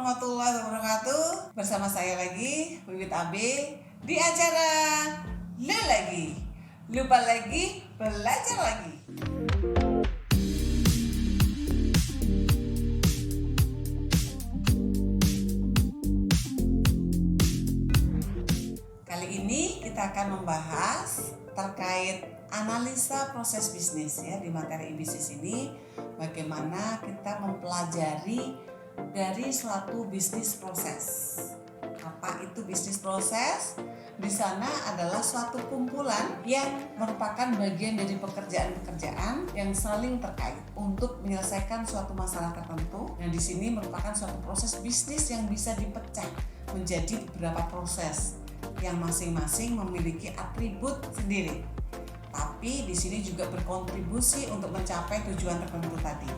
warahmatullahi wabarakatuh. Bersama saya lagi, Wiwit AB, di acara Lupa Lagi, Belajar Lagi. Kali ini kita akan membahas terkait analisa proses bisnis ya. Di materi bisnis ini bagaimana kita mempelajari dari suatu bisnis proses. Apa itu bisnis proses? Di sana adalah suatu kumpulan yang merupakan bagian dari pekerjaan-pekerjaan yang saling terkait untuk menyelesaikan suatu masalah tertentu. Dan di sini merupakan suatu proses bisnis yang bisa dipecah menjadi beberapa proses yang masing-masing memiliki atribut sendiri. Tapi di sini juga berkontribusi untuk mencapai tujuan tertentu tadi.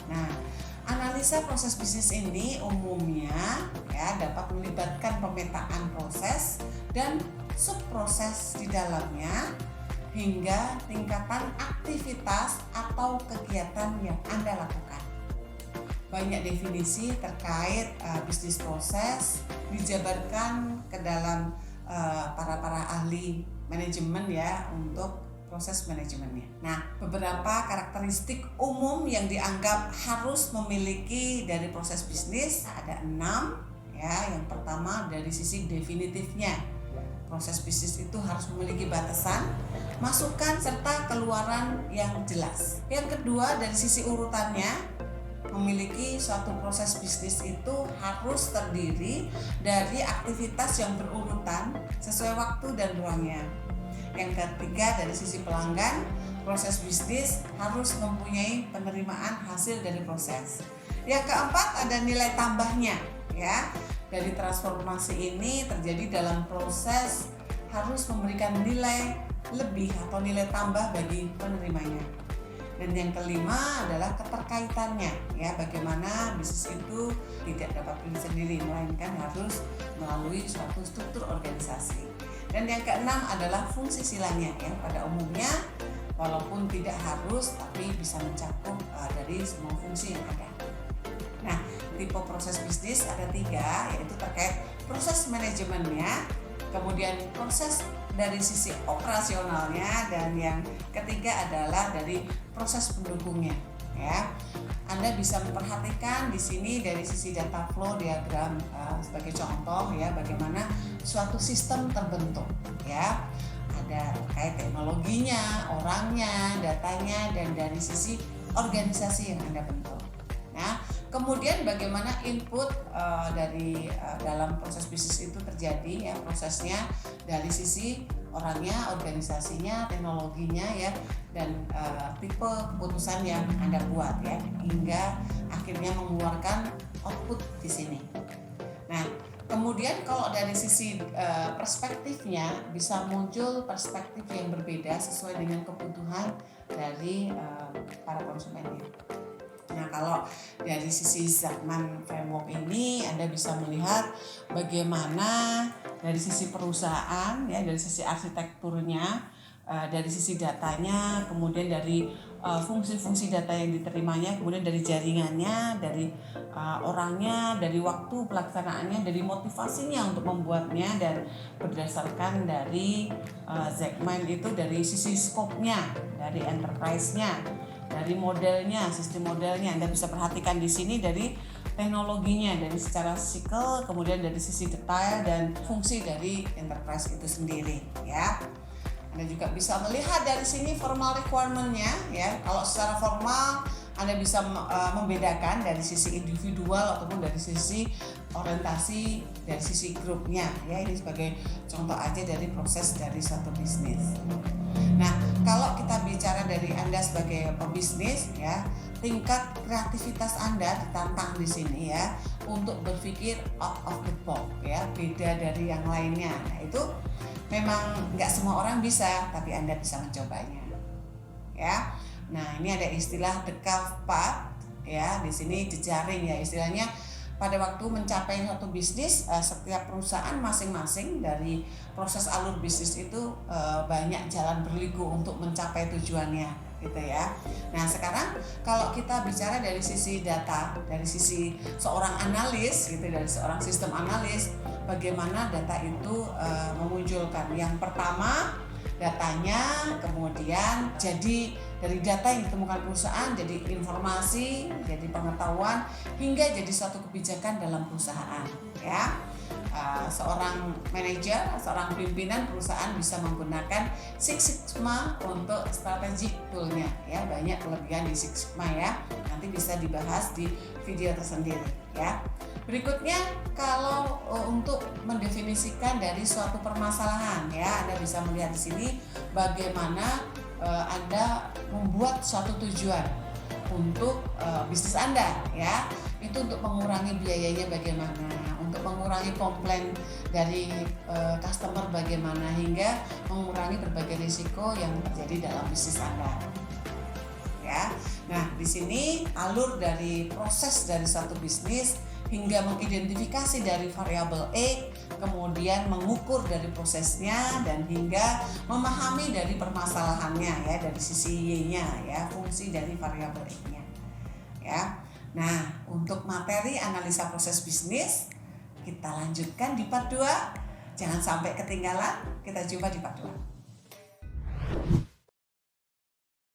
Nah, analisa proses bisnis ini umumnya ya dapat melibatkan pemetaan proses dan subproses di dalamnya hingga tingkatan aktivitas atau kegiatan yang Anda lakukan. Banyak definisi terkait bisnis proses dijabarkan ke dalam para ahli manajemen ya untuk proses manajemennya. Nah, beberapa karakteristik umum yang dianggap harus memiliki dari proses bisnis ada 6 ya. Yang pertama dari sisi definitifnya. Proses bisnis itu harus memiliki batasan, masukan serta keluaran yang jelas. Yang kedua dari sisi urutannya, memiliki suatu proses bisnis itu harus terdiri dari aktivitas yang berurutan sesuai waktu dan ruangnya. Yang ketiga dari sisi pelanggan, proses bisnis harus mempunyai penerimaan hasil dari proses. Yang keempat ada nilai tambahnya ya. Dari transformasi ini terjadi dalam proses harus memberikan nilai lebih atau nilai tambah bagi penerimanya. Dan yang kelima adalah keterkaitannya ya, bagaimana bisnis itu tidak dapat berdiri sendiri melainkan harus melalui suatu struktur organisasi. Dan yang keenam adalah fungsi silanya ya, pada umumnya walaupun tidak harus tapi bisa mencakup dari semua fungsi yang ada. Nah, tipe proses bisnis ada 3, yaitu terkait proses manajemennya, kemudian proses dari sisi operasionalnya, dan yang ketiga adalah dari proses pendukungnya ya. Anda bisa memperhatikan di sini dari sisi data flow diagram sebagai contoh ya, bagaimana suatu sistem terbentuk ya. Ada terkait teknologinya, orangnya, datanya, dan dari sisi organisasi yang Anda bentuk. Nah, kemudian bagaimana input dari dalam proses bisnis itu terjadi ya, prosesnya dari sisi orangnya, organisasinya, teknologinya ya, dan tipe keputusan yang Anda buat ya, hingga akhirnya mengeluarkan output di sini. Nah, kemudian kalau dari sisi perspektifnya bisa muncul perspektif yang berbeda sesuai dengan kebutuhan dari para konsumennya. Nah, kalau dari sisi Zachman Framework ini Anda bisa melihat bagaimana dari sisi perusahaan ya, dari sisi arsitekturnya, dari sisi datanya, kemudian dari fungsi-fungsi data yang diterimanya, kemudian dari jaringannya, dari orangnya, dari waktu pelaksanaannya, dari motivasinya untuk membuatnya, dan berdasarkan dari Zachman itu dari sisi scope-nya, dari enterprise-nya, dari modelnya, sistem modelnya. Anda bisa perhatikan di sini dari teknologinya, dari secara sikl, kemudian dari sisi detail dan fungsi dari enterprise itu sendiri ya. Anda juga bisa melihat dari sini formal requirement-nya ya. Kalau secara formal Anda bisa membedakan dari sisi individual ataupun dari sisi orientasi dari sisi grupnya ya. Ini sebagai contoh aja dari proses dari suatu bisnis. Nah, kalau kita bicara dari Anda sebagai pebisnis ya, tingkat kreativitas Anda ditantang di sini ya untuk berpikir out of the box ya, beda dari yang lainnya. Nah, itu memang nggak semua orang bisa, tapi Anda bisa mencobanya ya. Nah, ini ada istilah the curve path ya, di sini jejaring ya istilahnya. Pada waktu mencapai suatu bisnis, setiap perusahaan masing-masing dari proses alur bisnis itu banyak jalan berliku untuk mencapai tujuannya gitu ya. Nah, sekarang kalau kita bicara dari sisi data, dari sisi seorang analis gitu, dari seorang sistem analis, bagaimana data itu memunculkan. Yang pertama, datanya, kemudian jadi dari data yang ditemukan perusahaan jadi informasi, jadi pengetahuan, hingga jadi suatu kebijakan dalam perusahaan ya. Seorang manajer, seorang pimpinan perusahaan bisa menggunakan Six Sigma untuk strategic toolnya ya. Banyak kelebihan di Six Sigma ya, nanti bisa dibahas di video tersendiri ya. Berikutnya, kalau untuk mendefinisikan dari suatu permasalahan ya, Anda bisa melihat di sini bagaimana Anda membuat suatu tujuan untuk bisnis Anda ya. Itu untuk mengurangi biayanya bagaimana, untuk mengurangi komplain dari customer bagaimana, hingga mengurangi berbagai risiko yang terjadi dalam bisnis Anda. Ya. Nah, di sini alur dari proses dari satu bisnis hingga mengidentifikasi dari variabel E, kemudian mengukur dari prosesnya, dan hingga memahami dari permasalahannya ya, dari sisi Y-nya ya, fungsi dari variabel E-nya. Ya. Nah, untuk materi analisa proses bisnis kita lanjutkan di part 2. Jangan sampai ketinggalan, kita jumpa di part 2.